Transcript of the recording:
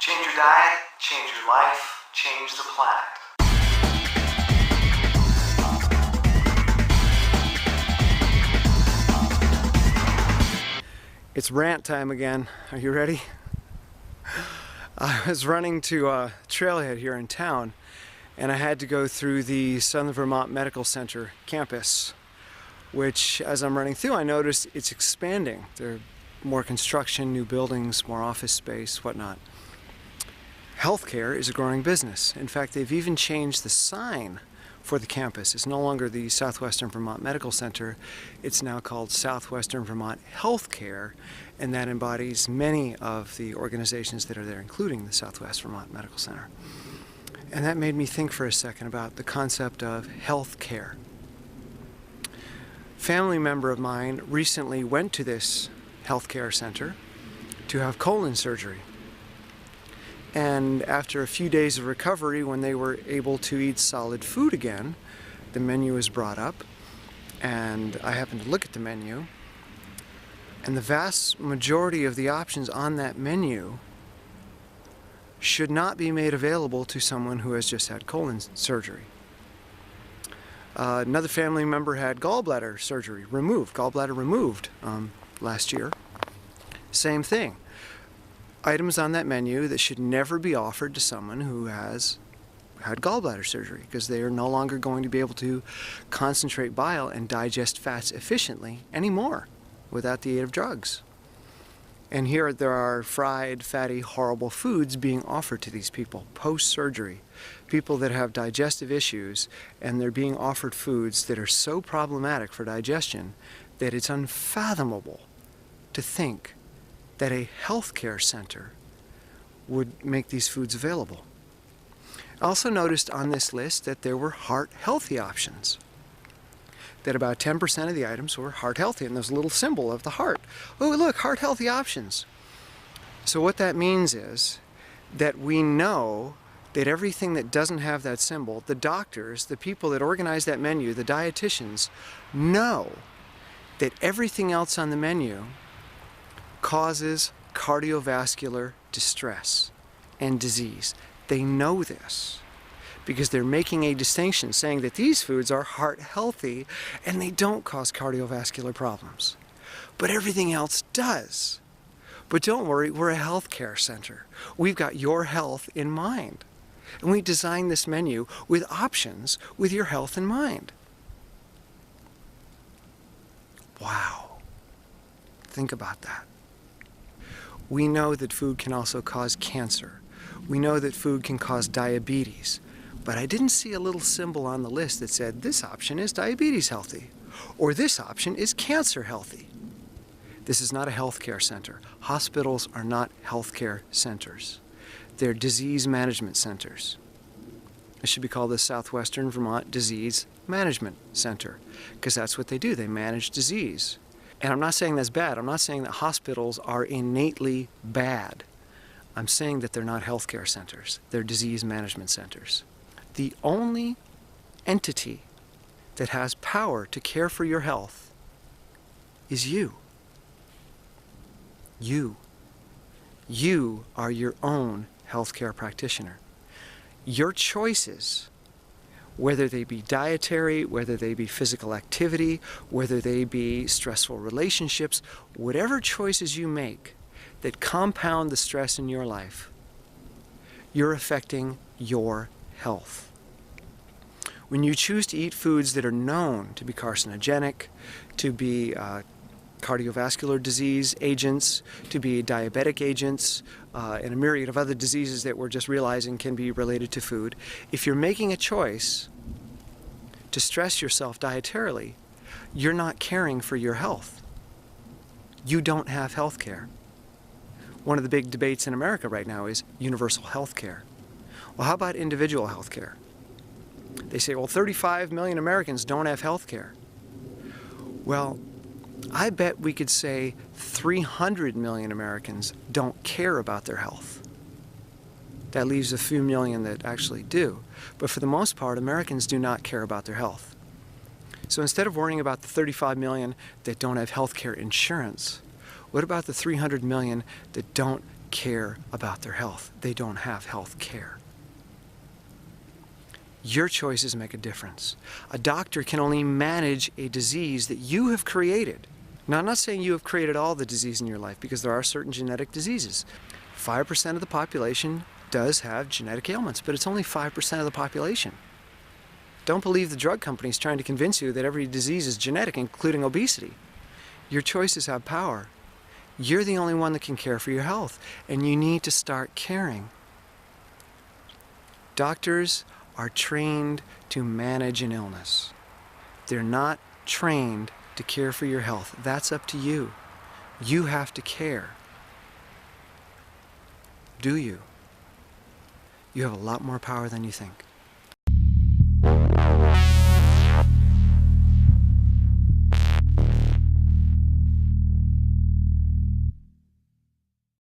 Change your diet, change your life, change the planet. It's rant time again. Are you ready? I was running to a trailhead here in town, and I had to go through the Southern Vermont Medical Center campus, which, as I'm running through, I noticed it's expanding. There are more construction, new buildings, more office space, whatnot. Healthcare is a growing business. In fact, they've even changed the sign for the campus. It's no longer the Southwestern Vermont Medical Center. It's now called Southwestern Vermont Healthcare, and that embodies many of the organizations that are there, including the Southwest Vermont Medical Center. And that made me think for a second about the concept of healthcare. A family member of mine recently went to this healthcare center to have colon surgery. And after a few days of recovery, when they were able to eat solid food again, the menu was brought up, and I happened to look at the menu, and the vast majority of the options on that menu should not be made available to someone who has just had colon surgery. Another family member had gallbladder removed last year. Same thing. Items on that menu that should never be offered to someone who has had gallbladder surgery, because they are no longer going to be able to concentrate bile and digest fats efficiently anymore without the aid of drugs. And here there are fried, fatty, horrible foods being offered to these people post-surgery. People that have digestive issues, and they're being offered foods that are so problematic for digestion that it's unfathomable to think that a healthcare center would make these foods available. I also noticed on this list that there were heart-healthy options, that about 10% of the items were heart-healthy, and there's a little symbol of the heart. Oh, look, heart-healthy options. So what that means is that we know that everything that doesn't have that symbol, the doctors, the people that organize that menu, the dietitians, know that everything else on the menu causes cardiovascular distress and disease. They know this because they're making a distinction, saying that these foods are heart healthy and they don't cause cardiovascular problems. But everything else does. But don't worry, we're a healthcare center. We've got your health in mind. And we designed this menu with options with your health in mind. Wow. Think about that. We know that food can also cause cancer. We know that food can cause diabetes. But I didn't see a little symbol on the list that said this option is diabetes healthy, or this option is cancer healthy. This is not a healthcare center. Hospitals are not healthcare centers. They're disease management centers. It should be called the Southwestern Vermont Disease Management Center, because that's what they do. They manage disease. And I'm not saying that's bad. I'm not saying that hospitals are innately bad. I'm saying that they're not healthcare centers. They're disease management centers. The only entity that has power to care for your health is you. You. You are your own healthcare practitioner. Your choices, whether they be dietary, whether they be physical activity, whether they be stressful relationships, whatever choices you make that compound the stress in your life, you're affecting your health. When you choose to eat foods that are known to be carcinogenic, to be cardiovascular disease agents, to be diabetic agents, and a myriad of other diseases that we're just realizing can be related to food, if you're making a choice to stress yourself dietarily, you're not caring for your health. You don't have health care. One of the big debates in America right now is universal health care. Well, how about individual health care? They say, well, 35 million Americans don't have health care. Well, I bet we could say 300 million Americans don't care about their health. That leaves a few million that actually do. But for the most part, Americans do not care about their health. So instead of worrying about the 35 million that don't have health care insurance, what about the 300 million that don't care about their health. They don't have health care. Your choices make a difference. A doctor can only manage a disease that you have created. Now, I'm not saying you have created all the disease in your life, because there are certain genetic diseases. 5% of the population does have genetic ailments, but it's only 5% of the population. Don't believe the drug companies trying to convince you that every disease is genetic, including obesity. Your choices have power. You're the only one that can care for your health, and you need to start caring. Doctors are trained to manage an illness. They're not trained to care for your health. That's up to you. You have to care. Do you? You have a lot more power than you think.